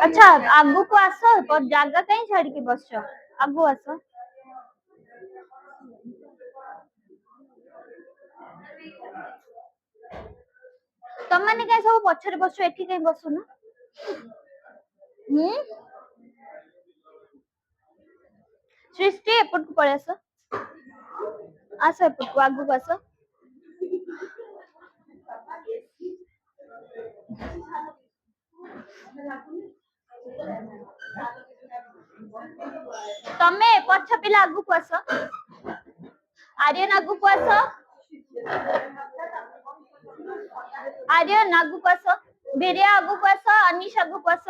अच्छा आगु को आस जगह कहीं छाड़ी के बस आगु आस तुम मैंने कहीं सब पछरे बस एठी कहीं बसुन सृष्टि एपट को पड़े आस एपट को आगु आस तमे पछ पिला आगु को आस आर्यन आगु को आस आर्यन आगु को आस बिरिया आगु को आस अनिश आगु को आस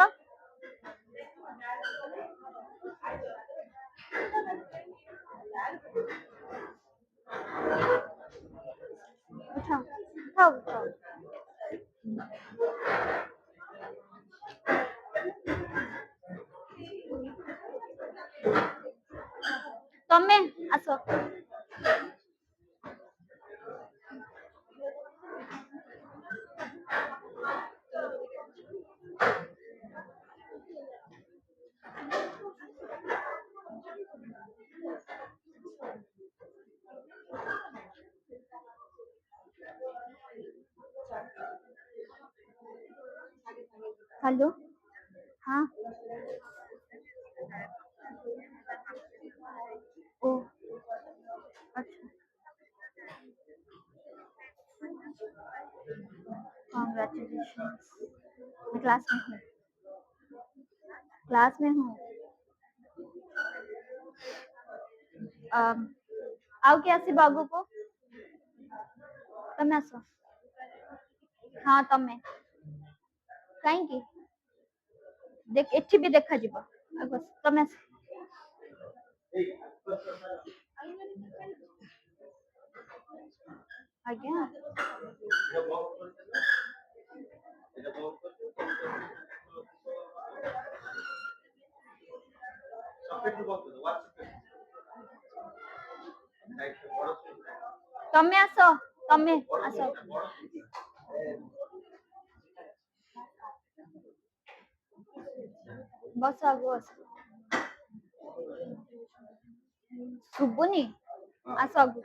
उठा उठाओ उठाओ तमे आस हेलो हाँ ओ अच्छा कॉन्ग्रेचुलेशंस मैं क्लास में हूँ आओ क्या आसी बागु को तमे आस हाँ तमे कहीं देख एठी भी देखा जीव आगो तमे आस आज्ञा तमे आस तमे आस बस आगो आस शुभुनी आस आगो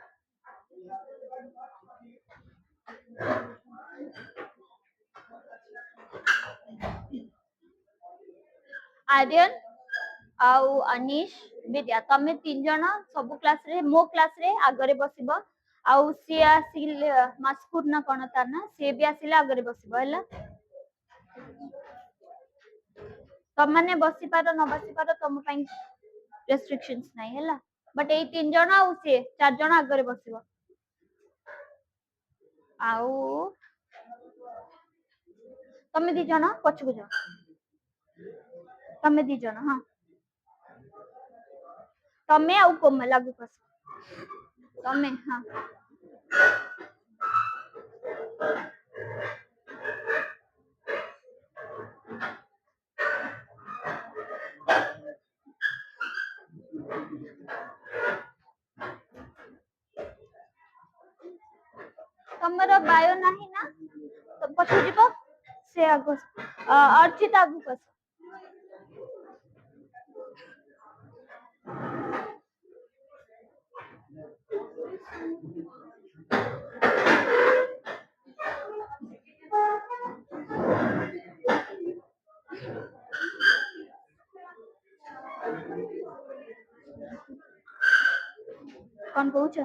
आर्यन आउ अनिश विद्या तमे तीन जन सब क्लास रे मो क्लास रे आगरे बसिबो आउ सी आसिल मास्कुर ना कोन तार ना से भी आसिले आगरे बसिबो हैला तम माने बसी पारो न बसी पारो तम पई रेस्ट्रिक्शंस नाही हैला बट ए तीन जन आउ से चार जन आगरे बसिबो आउ तमे दी जन पछकु जा तमे दी जन हां तमे आउ कोम लागू पस तमे हां तमरो बायो नाही ना तो पछु जीवो से आगो अर्चित आगु पस कौन कहूछ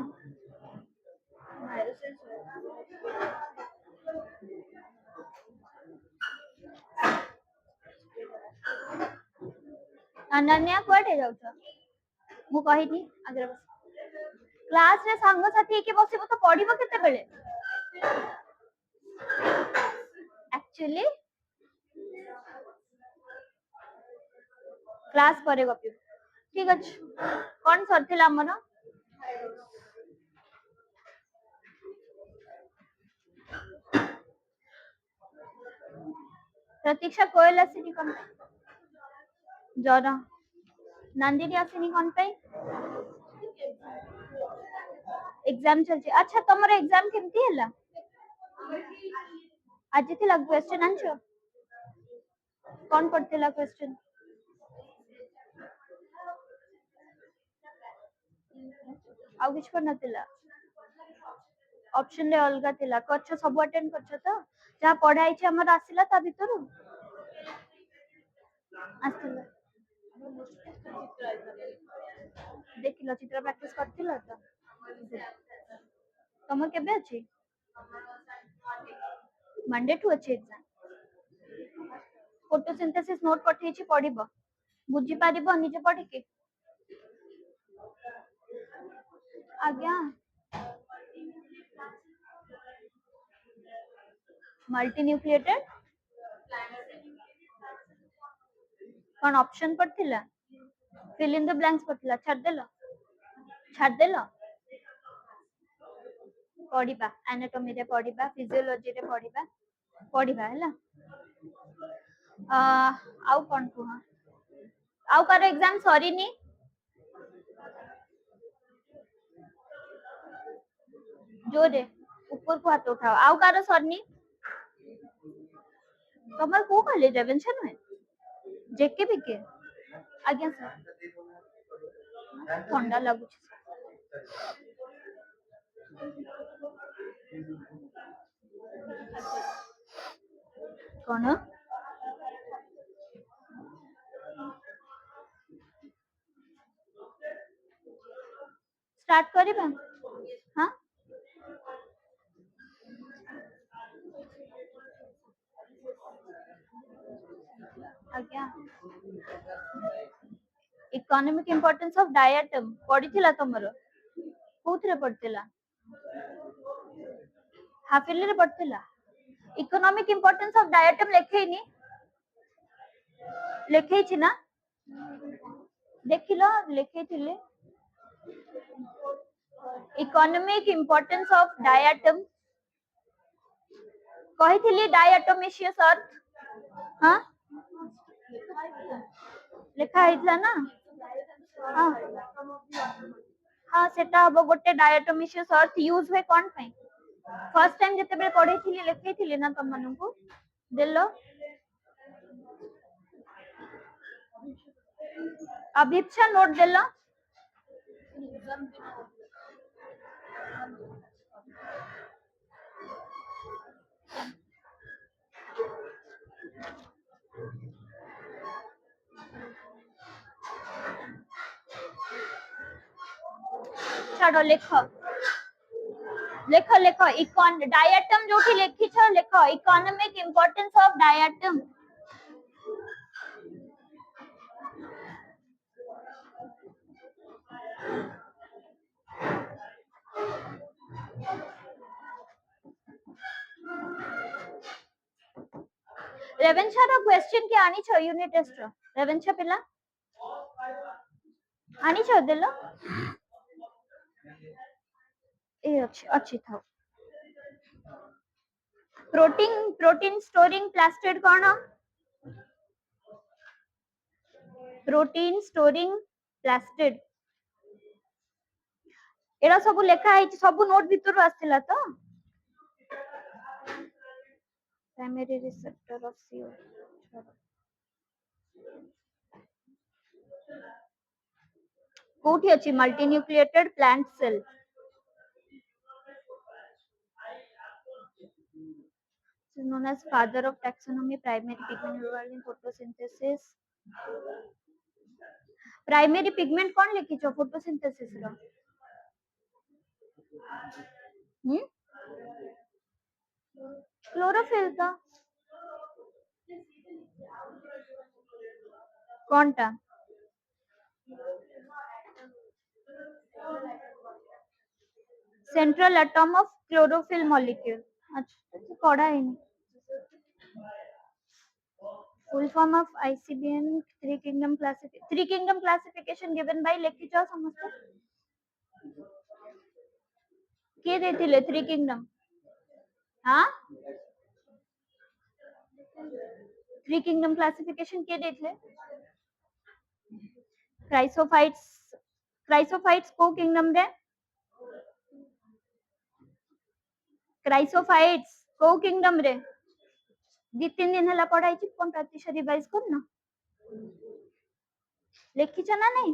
अनन्या कोठे जाउछ मु कहिनी आगरे बस क्लास रे संग साथी के बसिबो तो पढिबो केते बेले एक्चुअली क्लास करे गपि ठीक अछि कोन सरथिला हमर प्रतीक्षा कोयल आसिनी कोन जरा नंदिनी आसिनी कोन पे एग्जाम चलछि अच्छा तमर एग्जाम केमती हला आज थिला क्वेश्चन आंसर कौन पढ़तेला क्वेश्चन आउ किछ पर नथिला ऑप्शन रे अलगा थिला कच्छ सब अटेंड करछ त जा पढ़ाई छ हमर आसिला ता भितरु आसिला देखिला चित्र प्रैक्टिस करथिला त तमर केबे अछि मंडे टू अछि एग्जाम फोटोसिंथेसिस नोट पठेइ छी पढिबो बुझी पारिबो निजे पढि के आज्ञा मल्टी न्यूक्लिएटेड कौन ऑप्शन पढ़थिला फिल इन द ब्लैंक्स पढ़थिला छाड़ देलो पढ़िबा एनाटॉमी रे पढ़िबा फिजियोलॉजी रे पढ़िबा हैला आउ कौन कुह आउ कार एग्जाम सरीनी जोरे ऊपर को हाथ उठाओ आउ कार सरनी तमर को कॉलेज रेवेन्शा नुहे जेके बीके आज्ञा सर ठंडा लागु कौन स्टार्ट करिबा हां आज्ञा इकोनॉमिक इंपोर्टेंस ऑफ डायटम पढ़िथिला तमरो कोथरे पढ़थिला हाफ ईयरली रे पढ़थिला इकोनॉमिक इंपोर्टेंस ऑफ डायटम लेखै छी ना देखिलो लेखैथिले इकोनॉमिक इंपोर्टेंस ऑफ डायटम कहिथिली डायटोमिशियस अर्थ हां लेखा हैतला ना हां हां सेटा हबो गोटे डायटोमिशियस अर्थ यूज हुए कोन पई फर्स्ट टाइम जते बेले पढैथिली लेखैथिली ना तम माननकु देलो अभिप्सा नोट देलो छाड़ो लेख इकोन डायटम जोठी लेखि छ लेख economic importance of diatom Ravenshaw रो क्वेश्चन के आनी छ यूनिट टेस्ट रो रेवेन्शा पिला आनी छ देलो ए अच्छी था प्रोटीन स्टोरिंग प्लास्टिड कोन प्रोटीन स्टोरिंग प्लास्टिड एरा सब लेखा है सब नोट भीतर आस्थिला तो प्राइमरी रिसेप्टर ऑफ CO कोठी अछि multinucleated plant cell known as father of taxonomy primary pigment involved in photosynthesis primary pigment कौन लिखी छो फोटोसिंथेसिस रो क्लोरोफिल तो कौनटा central atom of chlorophyll molecule अच्छा तो पढ़ा ही नहीं full form of ICBM three kingdom classification given by लिखी छो समझते के देथिले थ्री किंगडम हां थ्री किंगडम क्लासिफिकेशन के देथिले क्राइसोफाइट्स को किंगडम रे क्राइसोफाइट्स को किंगडम रे 2-3 दिन हला पढ़ाई छी कोन प्रतिशत रिवाइज करना लिखिछ ना नहीं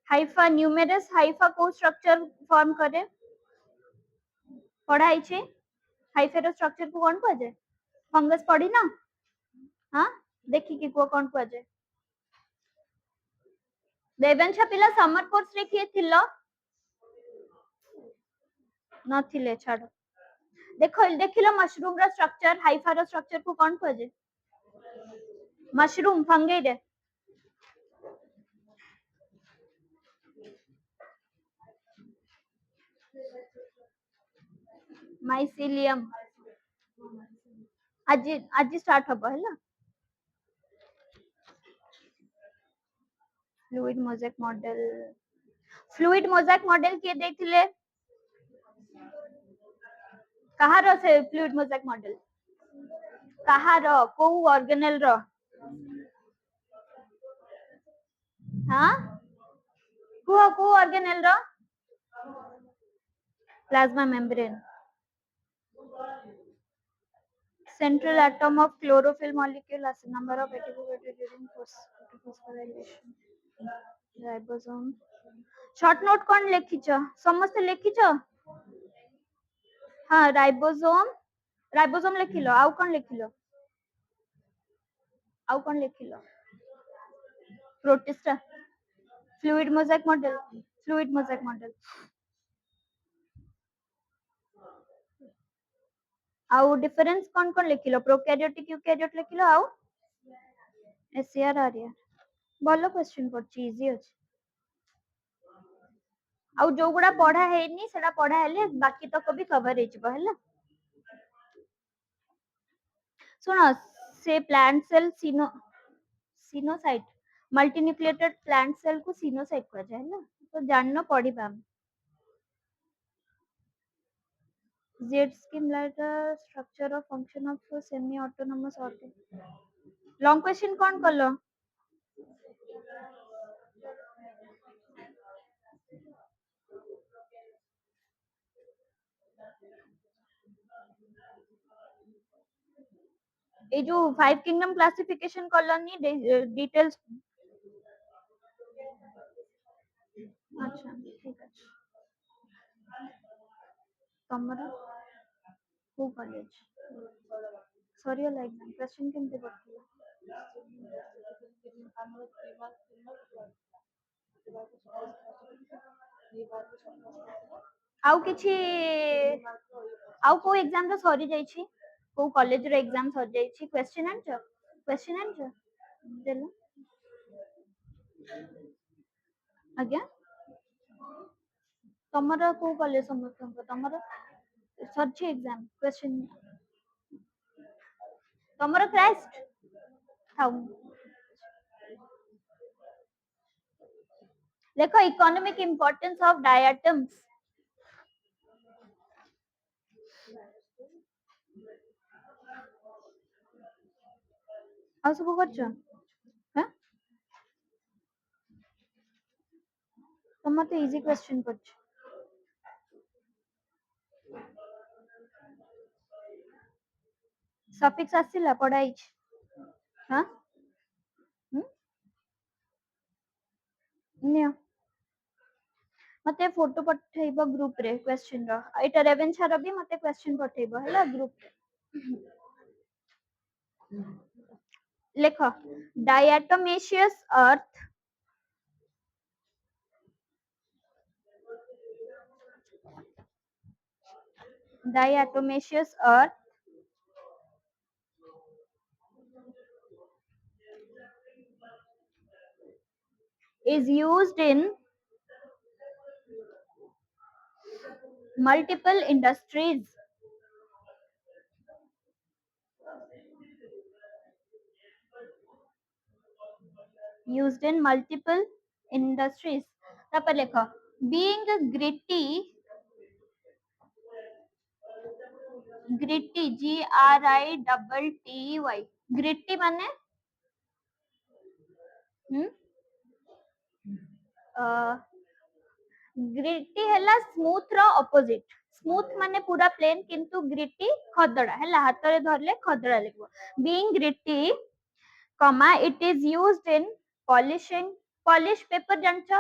हाइफा न्यूमेरस हाइफा को स्ट्रक्चर फॉर्म करे पढ़ाई छी हाइफा रो स्ट्रक्चर को कोन कह जाय फंगस पढ़ी ना हां देखि कि को कोन कह जाय देवेंशा पिला समर कोर्स रे किए थिलो नथिले छाड़ देखो देखिलो मशरूम रो स्ट्रक्चर हाइफा रो स्ट्रक्चर को कोन कह जाय मशरूम फंगी रे माइसिलियम आज आज स्टार्ट हबो हैला फ्लूइड मोजाइक मॉडल किए देखिले कहारो से फ्लूइड मोजाइक मॉडल कहारो को ऑर्गेनेल रो हां को ऑर्गेनेल रो plasma membrane central atom of chlorophyll molecule as number of activated during phosphorylation ribosome short note कौन लिखिछ समस्त लिखिछ हां राइबोसोम लिखिलो आउ कौन लिखिलो आउ कौन लिखिलो प्रोटिस्टा फ्लूइड मोजाइक मॉडल आउ डिफरेंस कौन कौन लिखिलो प्रोकैरियोटिक यूकैरियोट लिखिलो आउ एसआर आरिया बोलो क्वेश्चन पड़ची इजी अछि आउ जो गुडा पढ़ा हेनी सेडा पढ़ा हेले बाकी तक भी कवर हे जबो हैला सुनो से plant cell coenocyte multinucleated plant cell को सिनोसाइट कह जाय हैला तो जाननो पड़िबा Z scheme like a structure or function of a semi-autonomous organ. Long question कौन कलो? ये जो 5 किंगडम क्लासिफिकेशन कॉलोनी डिटेल्स अच्छा ठीक है तमरा को कॉलेज सॉरी लाइक क्वेश्चन केमते करथिला आउ किछि आउ को एग्जाम रो सरी जाई छी को कॉलेज रो एग्जाम सर जाई छी क्वेश्चन आंसर देलो आज्ञा तमरा को कॉलेज समस्त तमरा सर छी एग्जाम क्वेश्चन तमरा क्राइस्ट थाउ देखो इकोनॉमिक इंपोर्टेंस ऑफ डायटम्स आ सब करछ हैं तमते इजी क्वेश्चन करछ सफिक्स आसिला पढ़ाई हां नियो मते फोटो पठेइबो ग्रुप रे क्वेश्चन रो एटा रेवेंशा रो भी मते क्वेश्चन पठेइबो हैला ग्रुप लेखो diatomaceous earth is used in multiple industries तापर लेखो being gritty GRITTY ग्रिटी माने ग्रिटी हैला स्मूथ रो ऑपोजिट स्मूथ माने पूरा प्लेन किंतु ग्रिटी खदड़ा हैला हाथ रे धरले खदड़ा लगबो being gritty comma it is used in polishing polish paper जानछ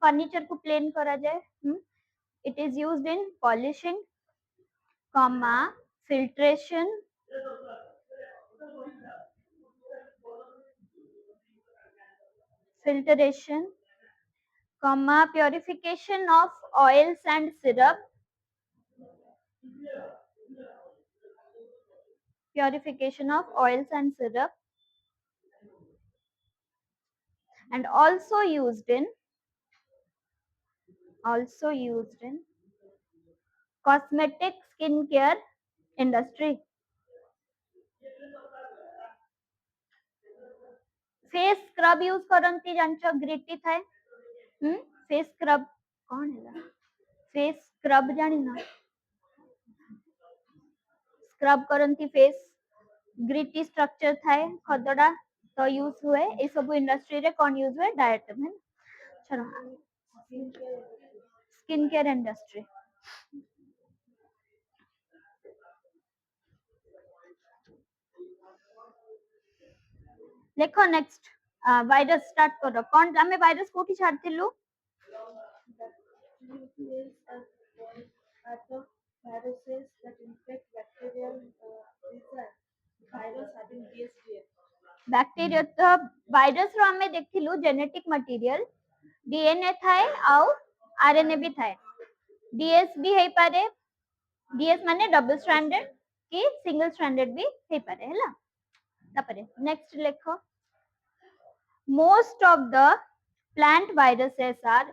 फर्नीचर को प्लेन करा जाए it is used in polishing comma filtration filtration comma purification of oils and syrup purification of oils and syrup and also used in cosmetic skincare industry face scrub use करंती जानछ gritty थाए face scrub कौन है face scrub जानी ना scrub करंती face gritty structure थाए खदड़ा तो यूज हुए ए सब इंडस्ट्री रे कौन यूज हुए डायटम है चलो स्किन केयर इंडस्ट्री देखो नेक्स्ट वायरस स्टार्ट करो कौन हमें वायरस कोठी छाड़तिलु viruses that infect bacterial virus having DSDF. Bacteria तो वायरस रो हमें देखिलु जेनेटिक मटेरियल डीएनए थाए आउ आरएनए भी थाए डीएस भी हे पारे डीएस माने डबल स्ट्रैंडेड कि सिंगल स्ट्रैंडेड भी हे पारे हैला तापरे next लेखो most of the plant viruses are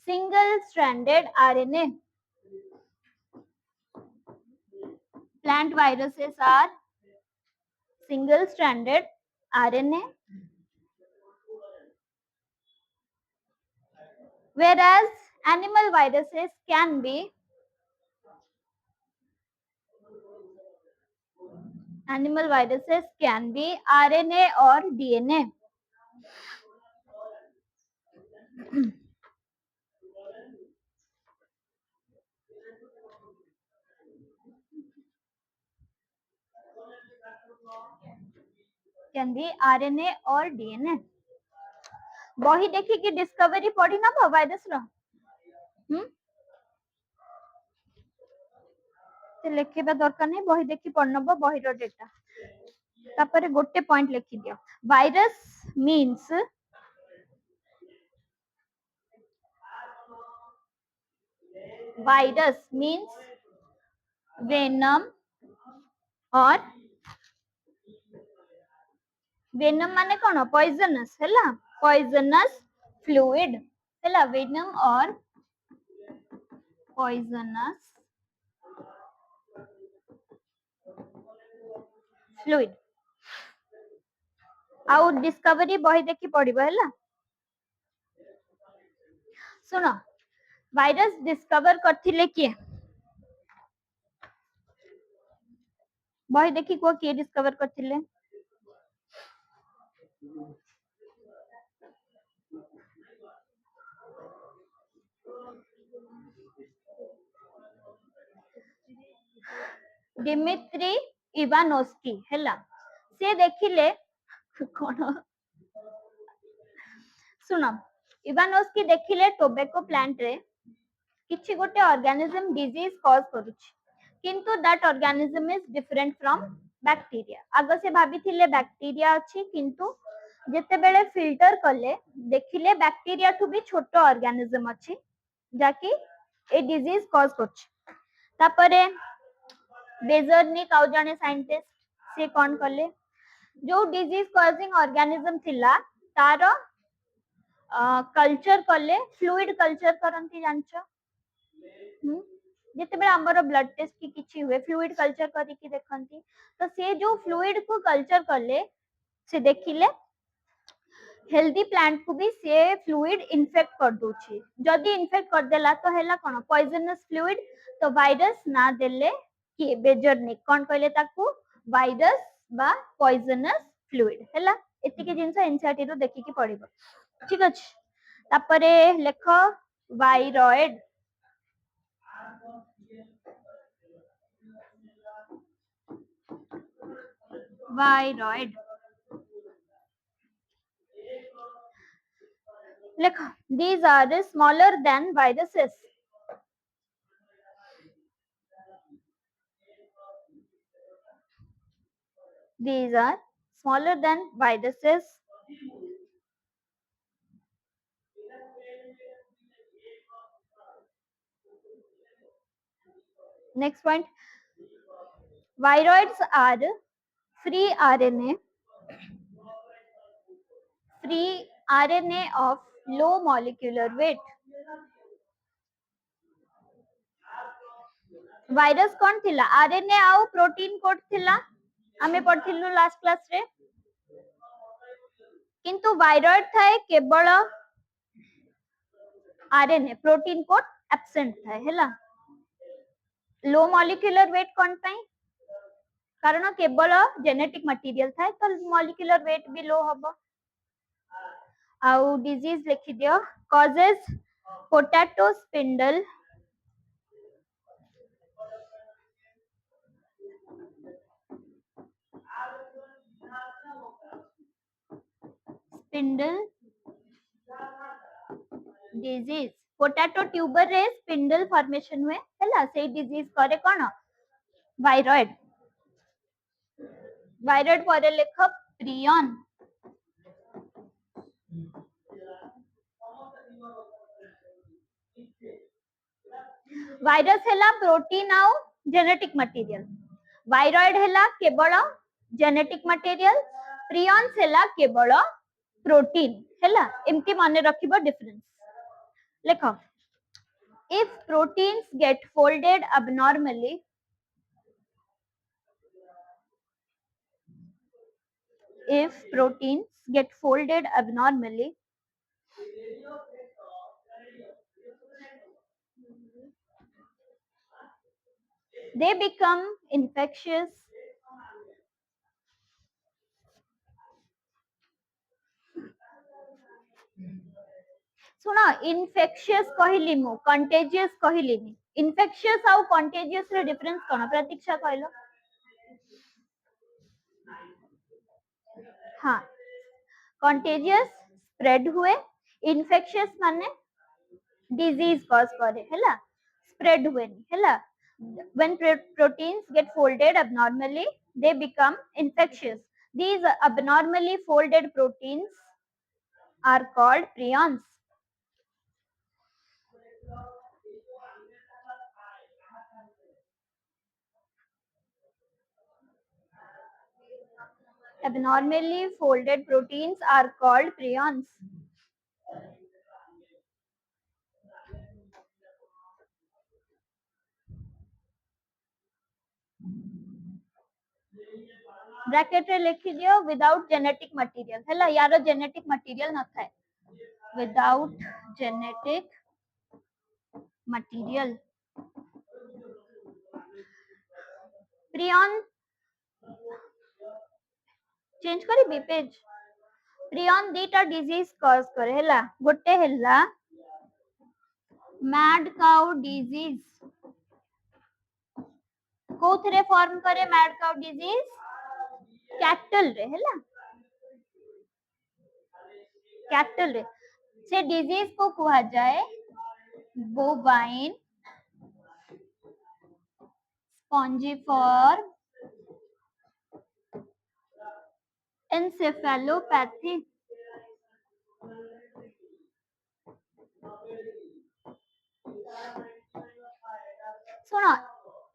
single stranded RNA plant viruses are single stranded RNA whereas animal viruses can be RNA or DNA can be RNA or DNA बही देखी कि discovery पढ़ी ना virus रो लिखिबा दरकार नहीं बही देखी पढ़नब बही रो डेटा तापरे गोटे पॉइंट लिखि दियो virus means venom or venom माने कोन poisonous हैला poisonous fluid हैला venom or poisonous fluid आउ डिस्कवरी बही देखि पढ़िबो हैला सुनो वायरस डिस्कवर करथिले किए बही देखि को किए डिस्कवर करथिले डिमित्री इवानोस्की हैला से देखिले कोन सुनो इवानोस्की देखिले टोबैको प्लांट रे किछि गोटे ऑर्गेनिज्म डिजीज कॉज करूछि किंतु that organism is different from bacteria आगे से भाबिथिले बैक्टीरिया अछि किंतु जेते बेले फिल्टर करले देखिले बैक्टीरिया ठु भी छोटो ऑर्गेनिज्म अछि जाकी ए डिजीज कॉज करछि तापरे बेजर्निक आउ जाने साइंटिस्ट से कोन करले जो डिजीज कॉजिंग ऑर्गेनिज्म थिला तारो कल्चर करले फ्लूइड कल्चर करंती जानछो जिते बेले हमर ब्लड टेस्ट की किछि हुए फ्लूइड कल्चर करी की देखंती तो से जो फ्लूइड को कल्चर करले से देखिले हेल्दी प्लांट को भी से फ्लूइड इन्फेक्ट कर दोछि जदी इन्फेक्ट कर देला तो हैला कोन पॉइजनस फ्लूइड तो वायरस ना देले कि बेजर्निक कोन कहले ताकू वायरस बा पॉइजनस फ्लूइड हैला एति के जिंस एनसीईआरटी रो देखि की पढिबो ठीक अछि तापरे लेख वायरॉइड, वायरॉइड लिखो। These are smaller than viruses. These are smaller than viruses. Next point. Viroids are free RNA, free RNA of low molecular weight. Virus कौन थिला? आरएनए आउ प्रोटीन कोड थिला, आमे पढ़थिलु लास्ट क्लास रे। किंतु वायरॉइड थाए केवल आरएनए, प्रोटीन कोड एब्सेंट थाए हैला। लो मॉलिक्यूलर वेट कौन पाई? कारण केवल जेनेटिक मटेरियल थाए तो मॉलिक्यूलर वेट भी लो हबो। आउ डिजीज लिखि दियो। Causes potato spindle, spindle disease. Potato tuber रे स्पिंडल फॉर्मेशन हुए हैला, से डिजीज करे कोन? वायरॉइड। वायरॉइड पर लिख प्रियन। वायरस हैला प्रोटीन आउ जेनेटिक मटेरियल, वायरॉइड हैला केवल जेनेटिक मटेरियल, प्रियंस हैला केवल प्रोटीन हैला। एमती माने रखिबो डिफरेंस। लिखो। If proteins get folded abnormally, if proteins get folded abnormally, they become infectious, सुना इनफेक्शियस कहली मु, कंटेजियस कहलीनी। इनफेक्शियस आउ कंटेजियस रे डिफरेंस कोन? प्रतीक्षा कहलो। हाँ, कंटेजियस स्प्रेड हुए, इनफेक्शियस माने डिजीज कॉज करे हैला, स्प्रेड हुए हैला। When proteins get folded abnormally, they become infectious. These abnormally folded proteins are called prions. Abnormally folded proteins are called prions. Bracket रे लिखि दियो विदाउट जेनेटिक मटेरियल हैला, यारो जेनेटिक मटेरियल न थाए, without genetic material. Prion change करी बी पेज। प्रियन दीटा डिजीज कॉज करे हैला, गोटे हैला मैड काउ डिजीज। कोथरे फॉर्म करे मैड काउ डिजीज? कैटल रे हैला, कैटल रे। से डिजीज को कहा जाए बोवाइन स्पॉन्जिफॉर्म एनसेफेलोपैथी। सुनो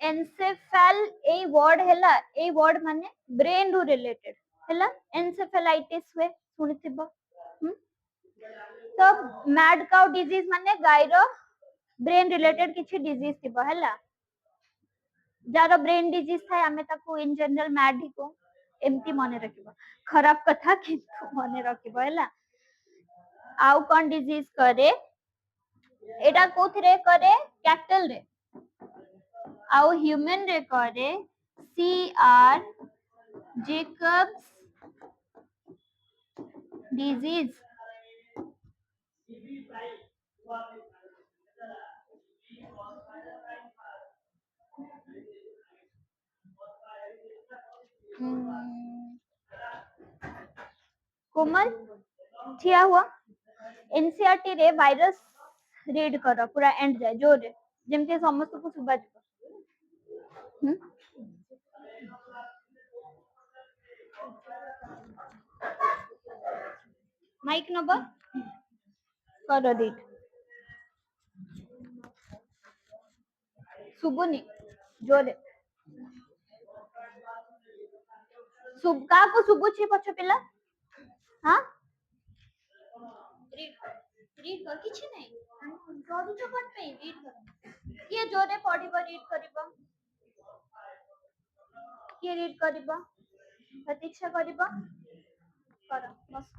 एनसेफेल ए वर्ड हैला, ए वर्ड माने ब्रेन रु रिलेटेड हैला। एनसेफेलाइटिस हुए सुनिथिबो। तो मैड काउ डिजीज माने गायरो ब्रेन रिलेटेड किछि डिजीज थिबो हैला। जारो ब्रेन डिजीज थाए आमे ताको इन जनरल मैड ही को, एमती मने रखिबो। खराब कथा किंतु मने रखिबो हैला। आउ कोन डिजीज करे? एटा कोथरे करे? कैटल रे। आउ ह्यूमन रे करे CR जेकब्स डिजीज। कोमल ठिया हुआ एनसीईआरटी रे वायरस रीड कर पूरा एंड जाए जोर रे जेमती समस्त को सुबा माइक नंबर कर रीड सुबुनी जोर का को सुबुची पछ पिला हां रीड कर किछि नै करू तो कोन पे रीड कर किए जोरे पढिबो रीड करिबो किए रीड करिबो प्रतीक्षा करिबो कर बस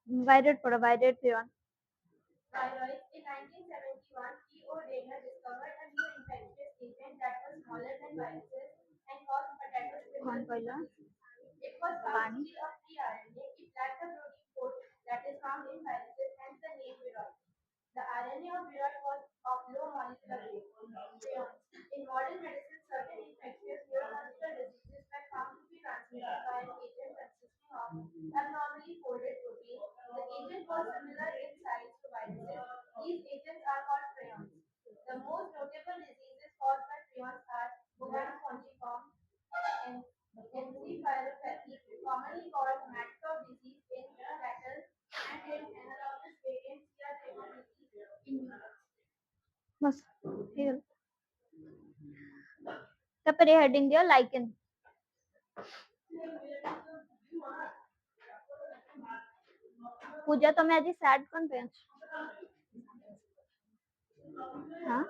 वायरड प्रोवाइडेड पियोन कौन कहला पानी बस ठीक है तापर हेडिंग दियो लाइकेन पूजा तुम्हें आज सैड कौन पे हाँ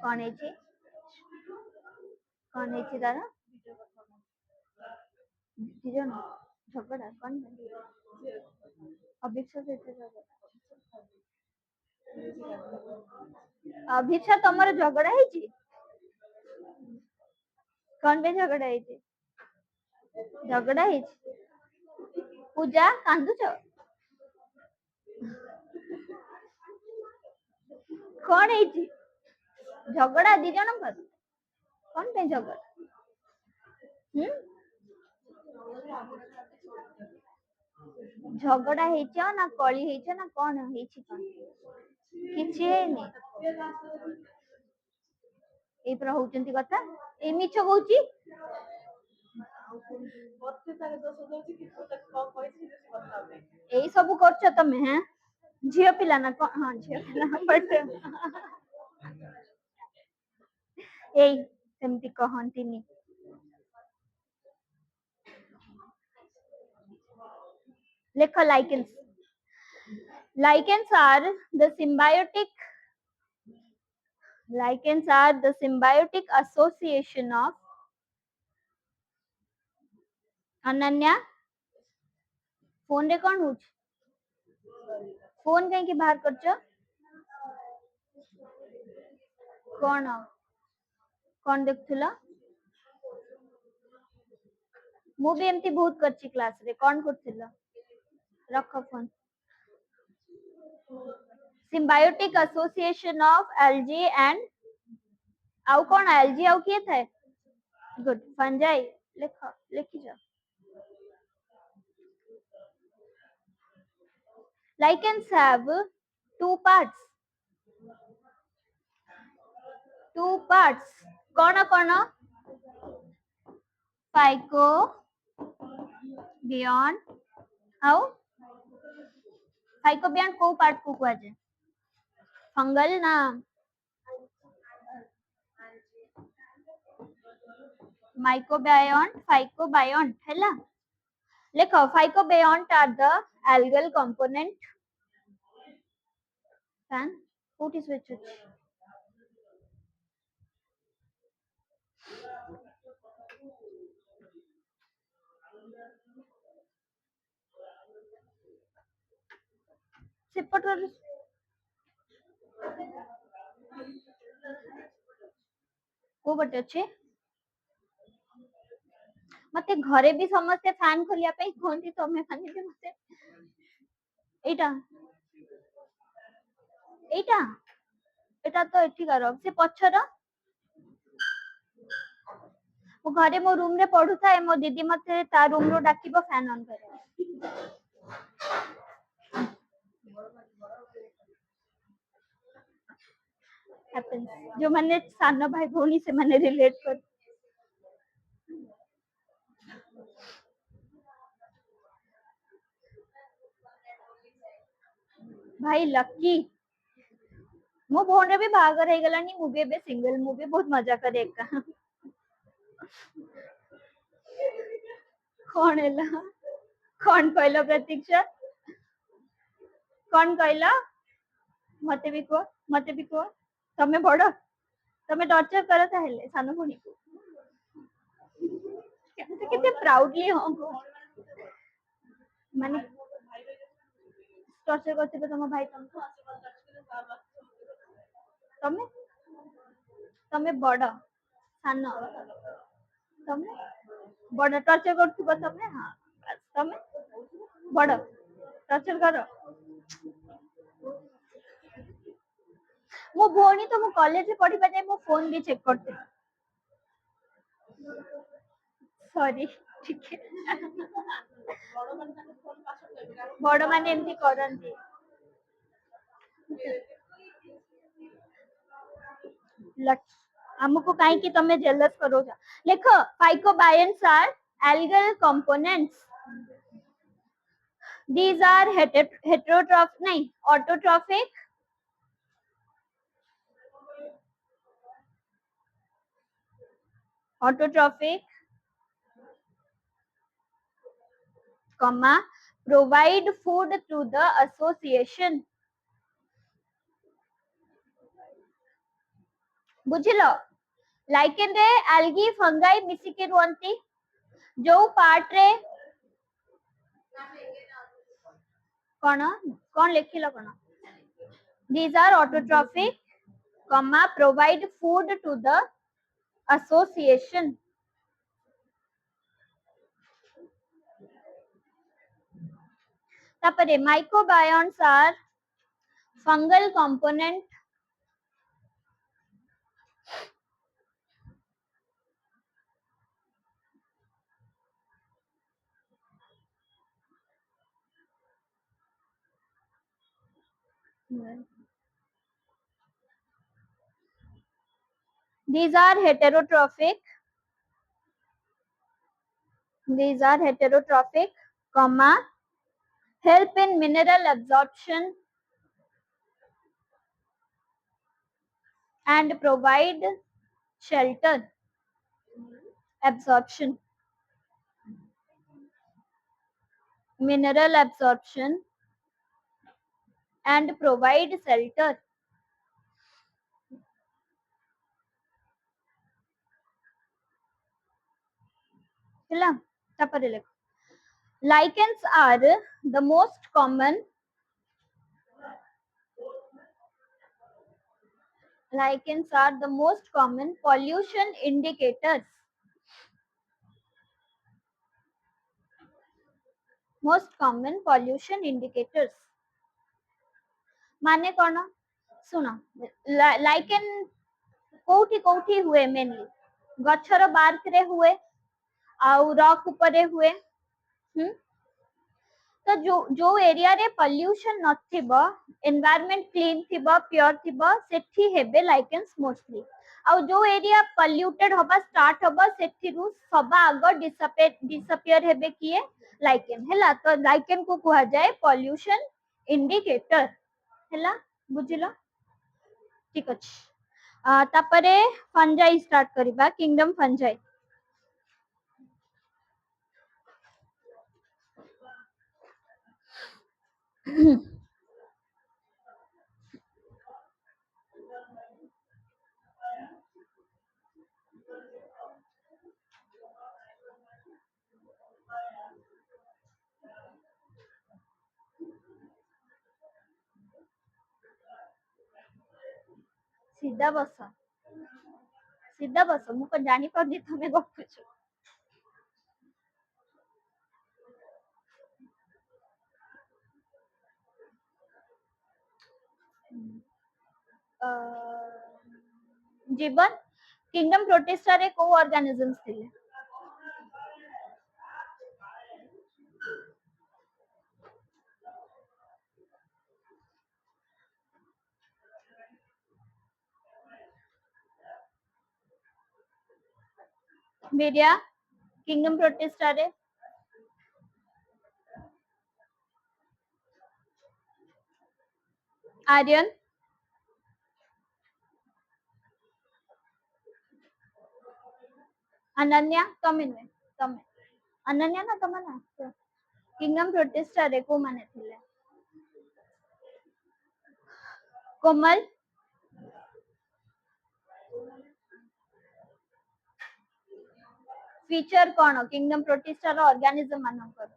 कौन है जी कौन है जी दादा जीजन झगड़ा कौन अभिक्षा से अभिक्षा तमर झगड़ा है जी कौन पे झगड़ा है जी झगड़ा है पूजा कांदुच कौन है झगड़ा दी जन कौन पे झगड़ा झगड़ा ହେଇଛ ନା କଳି ହେଇଛ ନା କଣ ହେଇଛି କଣ କିଛି ହେଇନି ଏଇ ପୁରା ହଉଛନ୍ତି କଥା ଏଇ ମିଛ କହୁଛି ଏଇ ସବୁ କରୁଛ ତମେ ହେଁ ଝିଅ ପିଲା ନା କଣ ହଁ ଝିଅ ପିଲା ବଟ୍ ଏଇ ସେମିତି କହନ୍ତିନି ଲେଖ lichens are the symbiotic association of Ananya phone रे कौन हो फोन कहीं बाहर कर कौन कौन देखुला मु भी एमती बहुत करची क्लास रे कौन करथिला रख phone symbiotic association of algae and आउ कौन algae आउ किए थे गुड fungi लिख लिखी जा lichens have two parts कौन कौन फाइको बियॉन्ड आउ फाइको बियॉन्ड को पार्ट को कुआ जाए फंगल ना माइकोबायोन्ट फाइकोबायोन्ट हैला लिखो phycobiont are the algal component fan कोठी स्विच अछि सेपटर को बटे अछि मते घरे भी समस्ते फैन खोलिया पे कोंती तमे माने भी मते एटा एटा एटा तो एठी कर से पछर मो घरे मो रूम रे पढु थाए मो दीदी मते ता रूम रो डाकिबो फैन ऑन करे हैपेंस जो माने सानो भाई भौणी से माने रिलेट कर भाई लकी मो भौणी भी बागर हे गलानी मु भी बे सिंगल मु भी बहुत मजा करे एका कौन हैला कौन कहलो प्रतीक्षा कौन कहला मते भी को तमे बड़ तमे टॉर्चर करो ताहेले सानो भौणी को केते प्राउडली हो माने टॉर्चर करते तम भाई तुमको तमे तमे बड़ सानो तमे बड़ टॉर्चर करथुबो तमे हां तमे बड़ टॉर्चर करो मो भौणी तो मो कॉलेज रे पढिबा जाय मो फोन भी चेक करते सॉरी ठीक है बड़ माने एमती करंती हमको काहे कि तमे जेलस करो जा देखो फाइकोबायंट्स are algal components these are heterotrophic नहीं autotrophic comma provide food to the association बुझिलो लाइकेन रे algae fungi मिसी के रुहंती जो पार्ट रे कौन कौन लिखिलो कौन these are autotrophic comma provide food to the association तापरे microbiomes are fungal component these are heterotrophic comma help in mineral absorption and provide shelter absorption mineral absorption and provide shelter ହେଲା ତାପରେ ଲେଖ lichens are the most common pollution indicators माने कौन सुन lichen कोठी कोठी हुए mainly गछर bark रे हुए आउ रॉक ऊपर हुए तो जो एरिया रे पोल्यूशन नथिबो एनवायरनमेंट क्लीन थिबो प्योर थिबो सेठी हेबे लाइकेन्स मोस्टली आउ जो एरिया पोल्यूटेड होबा स्टार्ट होबा सेठिरु सबा आगो डिसअपियर हेबे किए लाइकेन हैला तो लाइकेन को कहा जाए पोल्यूशन इंडिकेटर हैला बुझिलो ठीक अछि तापरे फंजाई स्टार्ट करिबा किंगडम फंजाई सीधा बस मु को जानी पड़नी तमे गपुछ जीवन किंगडम प्रोटिस्टा रे को ऑर्गेनिजम्स थिले मीडिया किंगडम प्रोटिस्टा रे आर्यन अनन्या तमे अनन्या ना तमे ना किंगडम प्रोटिस्टा रे को माने थिले कोमल फीचर कोन किंगडम प्रोटिस्टा रो ऑर्गेनिज्म मानकर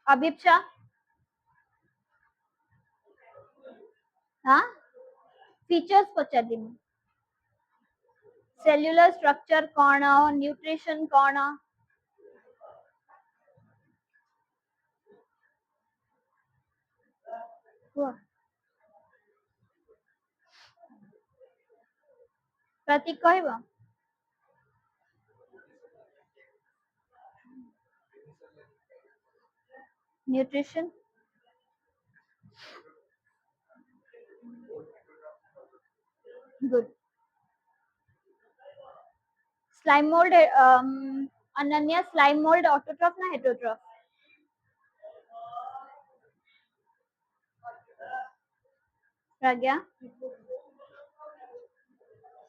अभिप्सा हाँ फीचर्स पचार दिन सेल्युलर स्ट्रक्चर कोन न्यूट्रिशन कोन प्रतीक कहबो nutrition good slime mould Ananya slime mould autotroph ना हेटरोट्रॉफ प्रज्ञा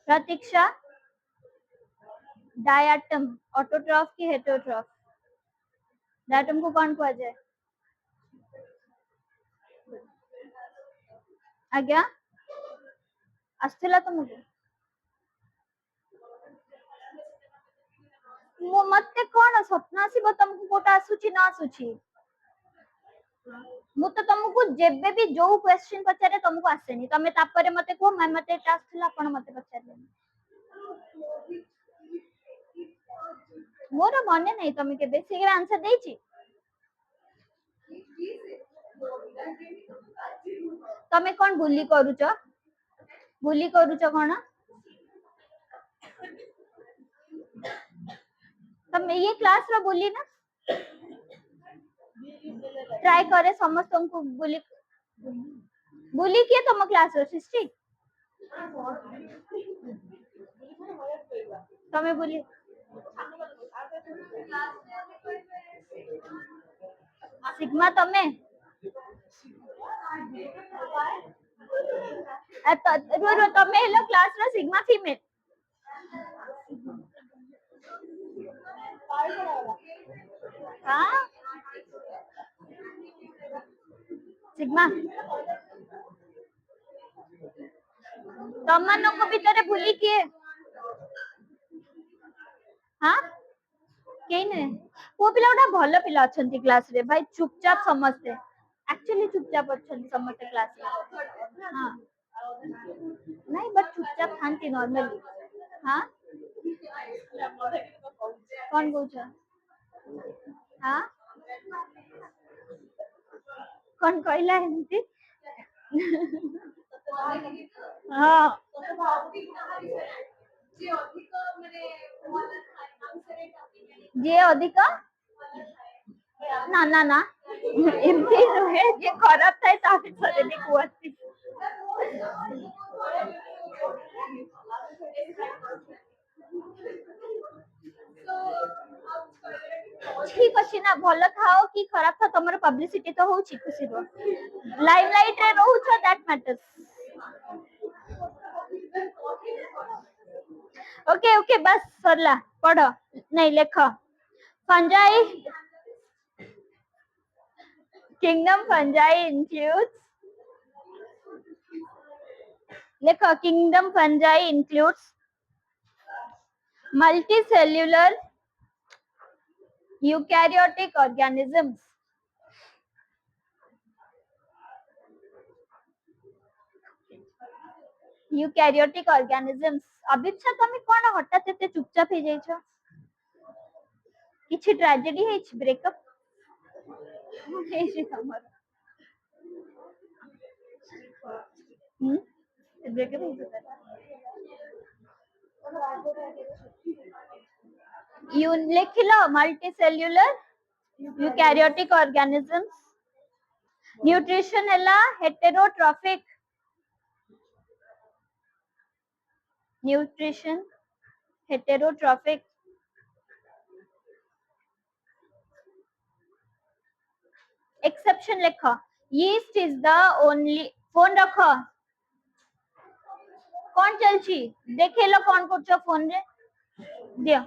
प्रतीक्षा डायटम ऑटोट्रॉफ की हेटरोट्रॉफ डायटम को कौन कहा जाए आज्ञा आसथिला तुमको मो मते कोन स्वप्न आसीबो तुमको कोटा आसुची ना आसुची मु तो तुमको जेबे भी जो क्वेश्चन पचारे तुमको आसेनी तमे तापरे मते को मते टास्क थिला आपण मते पचारले मोर मने नहीं तमे केबे से के आंसर देछि तमे कोन बुली करूछ कोन तमे ये क्लास रो बुली ना ट्राई करे समस्त को बुली बुली किए तुम क्लास रो सृष्टि तमे बुली सिग्मा तमे रो तमे हेलो क्लास रो सिग्मा फीमेल हाँ सिग्मा तमनको भितर भूली किए हाँ केही नहीं पुओ पिला गोटा भल पिला अछंती क्लास रे भाई चुपचाप समझते एक्चुअली चुपचाप अछंती समझते क्लास रे हाँ नहीं बट चुपचाप थांती नॉर्मली हाँ कौन बोलछ हाँ कौन कहला एमती हाँ जे अधिक ना ना ना एमती नुहे जे खराब थाए ता विषय रे कुहती ठीक अछि ना भलो थाओ कि खराब था तमर पब्लिसिटी तो होउची खुशी रो लाइमलाइट रे रहउछ दैट मैटर्स ओके ओके बस सरला पढ़ नहीं लेख फंजाई kingdom fungi includes लेख kingdom fungi includes multicellular eukaryotic organisms eukaryotic organisms Abhiksha तमे कोन हठात एते चुपचाप हे जाइछ किछि ट्रेजेडी हेछ ब्रेकअप हेछि हमर ब्रेकअप हेछ you लिखिलो multicellular eukaryotic organisms nutrition हला heterotrophic nutrition heterotrophic exception लिख yeast is the only phone रख कौन चलची देखेलो कौन करछो फोन रे दियो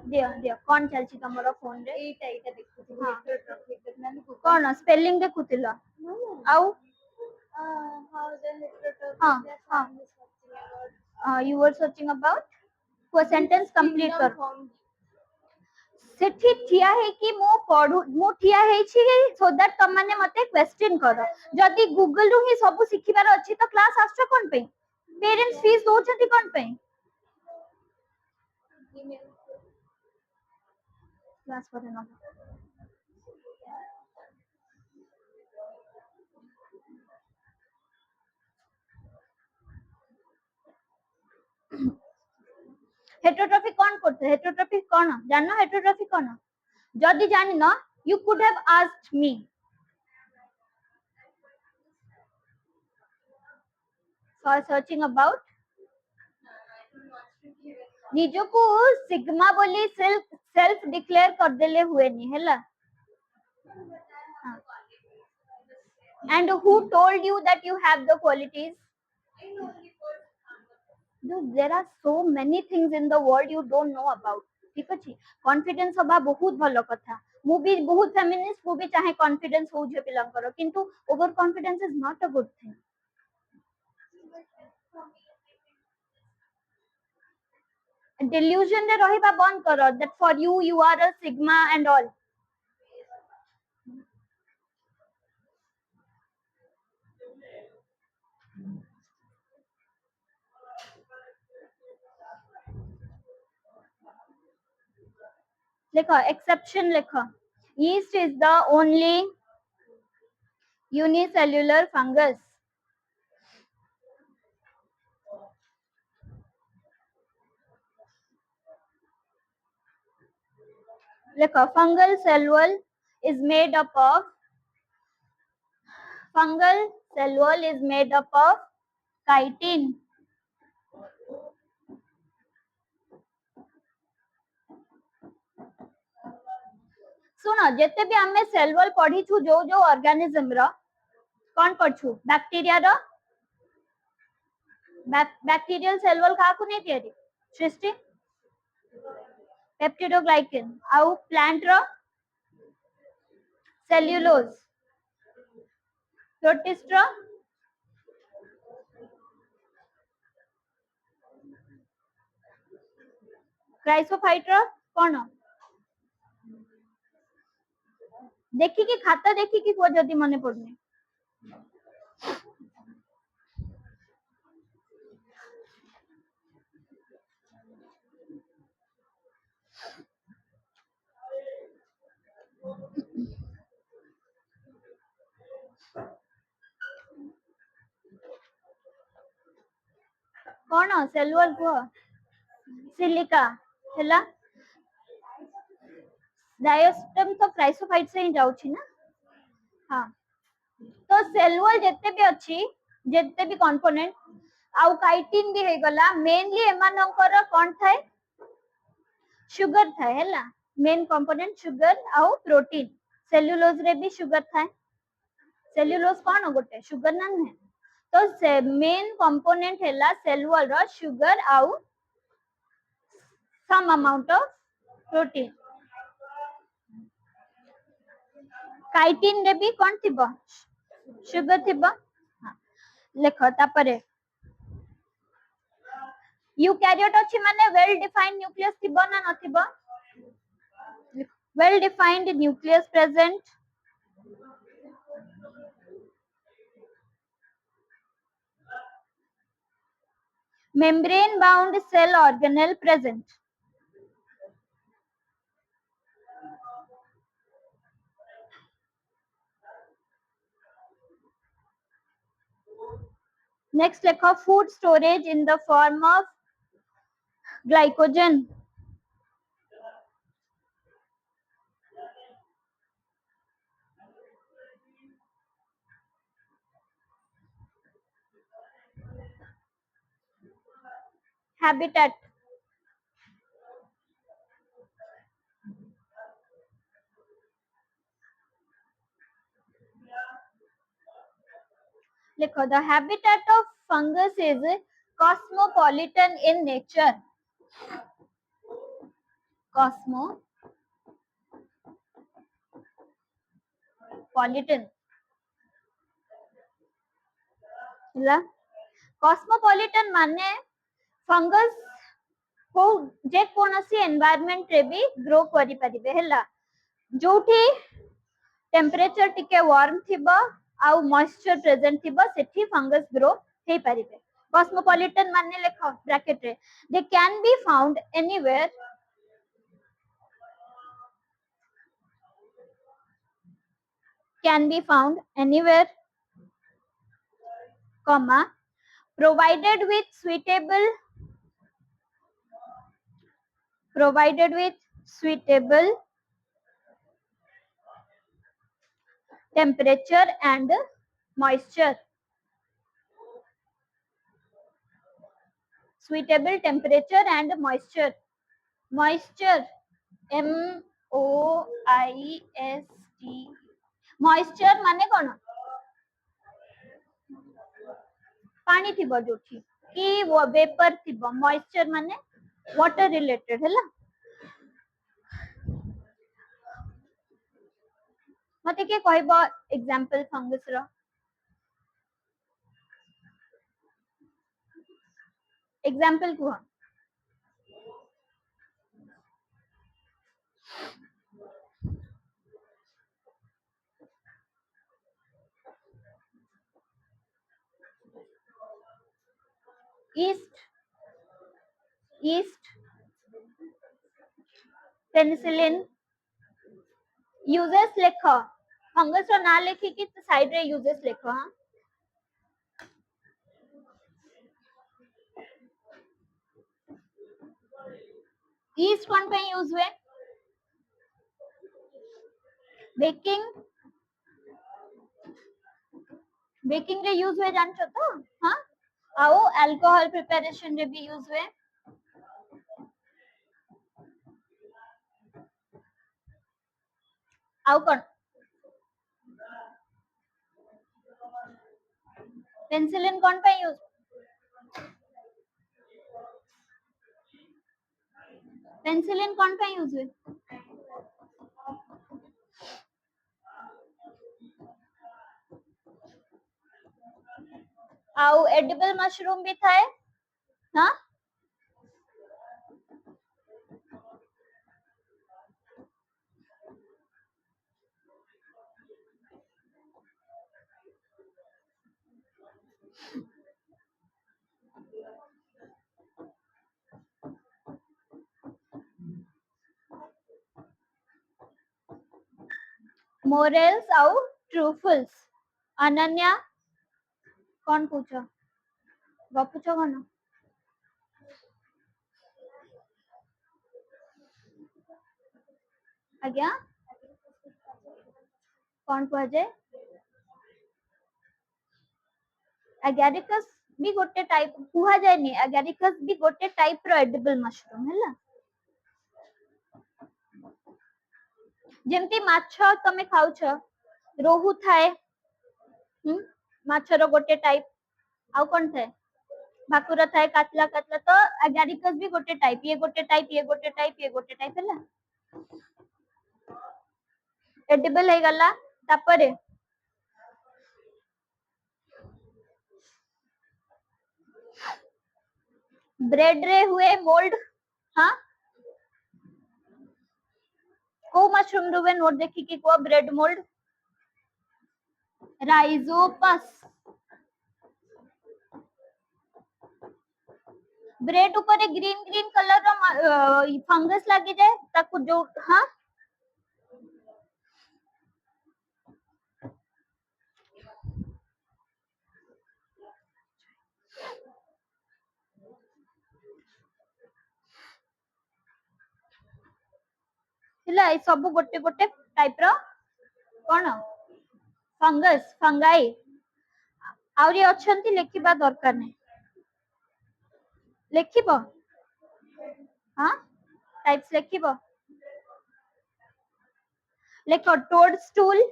दियो दियो कौन चलची तमरो फोन रे एटा एटा देखु हेटरोट्रॉफिक देखनानी कौन स्पेलिंग देखुतिला आउ how the heterotrophic हाँ you were searching about को सेंटेंस कंप्लीट कर सेठी ठिया है कि मो पढु मो ठिया है छी सो दैट तम माने मते क्वेश्चन करो जदी गूगल रु ही सब सिखिबार अछि तो क्लास आछो कोन पे पेरेंट्स फीस दोछथि कोन पे क्लास करे ना हेटरोट्रॉफी कौन करते हेटरोट्रॉफी कौन जानना हेटरोट्रॉफी कौन जदी जानि न you could have asked me for searching about निजो को सिग्मा बोली सेल्फ डिक्लेयर कर देले हुए नहीं हैला and who told you that you have the qualities Dude, there are so many things in the world you don't know about ठीक अछि कॉन्फिडेंस हबा बहुत भलो कथा मु भी बहुत फेमिनिस्ट मु भी चाहे कॉन्फिडेंस हो जे पिलंकर किंतु over confidence is not a good thing delusion रे रहिबा बंद करो that for you you are a sigma and all लिखो एक्सेप्शन लिखो yeast is the only unicellular fungus लिखो fungal cell wall is made up of chitin सुनो जेते भी हमें सेल वॉल पढ़ी छु जो जो ऑर्गेनिज्म रो कौन पढ़छु बैक्टीरिया रो बैक्टीरियल सेल वॉल का को नहीं तैयारी सृष्टि पेप्टिडोग्लाइकेन आउ प्लांट रो सेल्युलोज प्रोटिस्ट रो क्राइसोफाइट रो कौन देखी कि खाता देखी कि को जदी मने पड़ने कौन सेल वॉल को सिलिका हैला डायोस्टम तो क्राइसोफाइट से ही जाउ छी ना हां तो सेल वॉल जत्ते भी अछि जत्ते भी कंपोनेंट आउ काइटिन भी हे गला मेनली एमानकर कोन थाए शुगर थाए हैला मेन कंपोनेंट शुगर आउ प्रोटीन सेल्युलोज रे भी शुगर थाए सेल्युलोज कोन गोटे शुगर ना है तो से मेन कंपोनेंट हैला सेल वॉल रो शुगर आउ some amount of protein chitin रे भी कोन थिबो शुगर थिबो लेखो तापरे यूकैरियोट अछि माने वेल डिफाइंड न्यूक्लियस थिबो ना नथिबो well defined nucleus present membrane bound cell organelle present next lekho food storage in the form of glycogen habitat lekho the habitat of fungus is cosmopolitan in nature cosmopolitan ହେଲା cosmopolitan माने fungus को जे कोनसी environment रे भी grow करि परिबे हैला जोठी temperature टिके वार्म थिबो आउ मॉइस्चर प्रेजेंट थिबो सेठी फंगस ग्रो हे परिबे कॉस्मोपॉलिटन माने लेखो ब्रैकेट रे they can be found anywhere comma provided with suitable temperature and moisture suitable temperature and moisture m o i s t moisture माने कोन पानी थिबो जोठी कि वो वेपर थिबो moisture माने water related हैला मते के कहबो एग्जांपल फंगस रो एग्जांपल कुह yeast पेनिसिलिन यूजेस लेख फंगस रो ना लेखिकी साइड रे यूजेस लेख हां ईस्ट कौन पे यूज हुए बेकिंग रे यूज हुए जानछो तो हां आओ अल्कोहल प्रिपरेशन रे भी यूज हुए आओ कौन पेनिसिलिन कौन पे यूज पेनिसिलिन कौन पे यूज हुए आओ एडिबल मशरूम भी था हां मोरेल्स आओ ट्रूफल्स अनन्या कौन पूछो गपुछो कौन आज्ञा कौन कह जाए एगारिकस भी गोटे टाइप कह जाएनी एगारिकस भी गोटे टाइप रो एडिबल मशरूम हैला जेमती माछ तमे खाउछ रोहु थाए माछर गोटे टाइप आउ कौन थाए भाकुर थाए कातला कातला तो एगारिकस भी गोटे टाइप ये गोटे टाइप ये गोटे टाइप ये गोटे टाइप हैला एडिबल है गला तापरे ब्रेड रे हुए मोल्ड हां को मशरूम रे हुए नोट देखि कि को ब्रेड मोल्ड राइजोपस ब्रेड ऊपर ग्रीन ग्रीन कलर रो फंगस लागी जाए ताकू जो हां हिला ए सब गोटे गोटे टाइप रो कोन फंगस फंगाई आउरी अछंती लेखिबा दरकार नै लेखिबो हां टाइप्स लेखिबो लेखो टोड स्टूल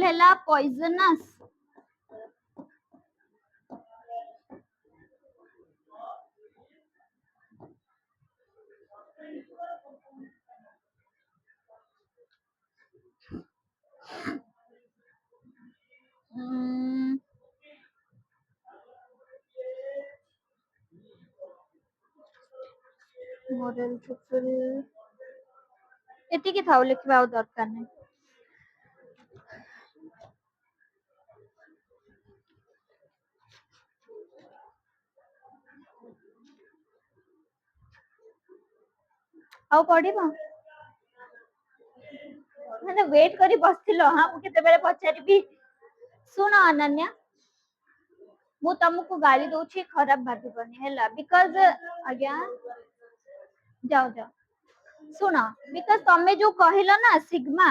हैला पॉइजनस मोरल ट्रुफल एति की थाउ लिखबा दरकार नै आउ पढिबो मैंने वेट करी बसथिलो हां मु केते बेले पचारिबी सुन अनन्या मु तुमको गाली दोछि खराब भाबिबनी हैला बिकॉज़ आज्ञा जाओ जाओ सुनो बिकॉज़ तमे जो कहिलो ना sigma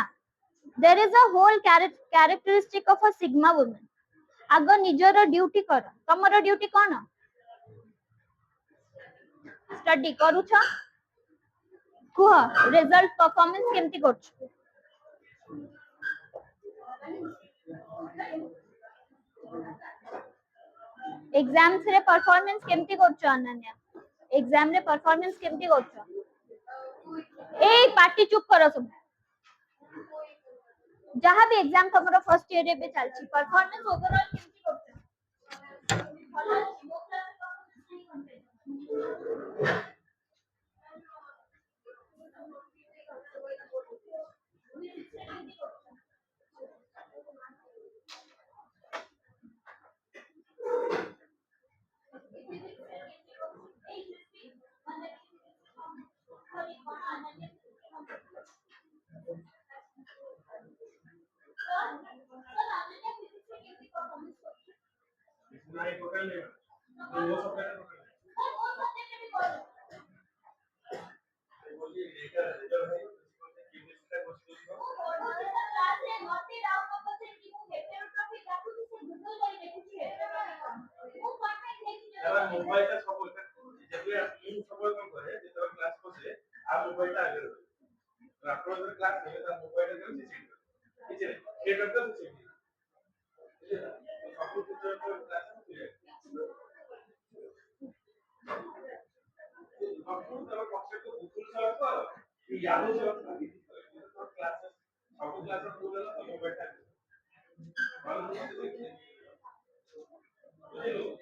there is a whole characteristic of a sigma woman आगो निजर ड्यूटी कर तमरो ड्यूटी कोन स्टडी करूछ कुह रिजल्ट परफॉर्मेंस केमती करछ एग्जाम्स रे परफॉर्मेंस केमती करछ अनन्या एग्जाम रे परफॉर्मेंस केमती करछ ए पार्टी चुप करो सब जहां भी एग्जाम तमरो फर्स्ट ईयर रे बे चलछि परफॉर्मेंस ओवरऑल केमती करछ भलो मो क्लास नहीं टोटल नहीं तो वो सब का टोटल बोलिए लेकर जो है केमिस्ट्री का क्वेश्चन को क्लास रे मते डाउट पछे कि मु हेटेरोट्रॉफी डाकुची से गुगल କରି देखुची हेटेरोट्रॉफी मु परफेक्ट देखि जरा मोबाइल का सब बोलता जब ये सब कौन करे जब क्लास को से आप मोबाइल टा आगे रखो आपको अगर क्लास में तो मोबाइल का से चेक करो ठीक है ये करते हो चेक सब कुछ जो क्लास में आपको तो कॉन्सेप्ट को फुल सर तो याद हो जाता है क्लासेस सब क्लासेस पूरा तो मोबाइल टा बुझिलो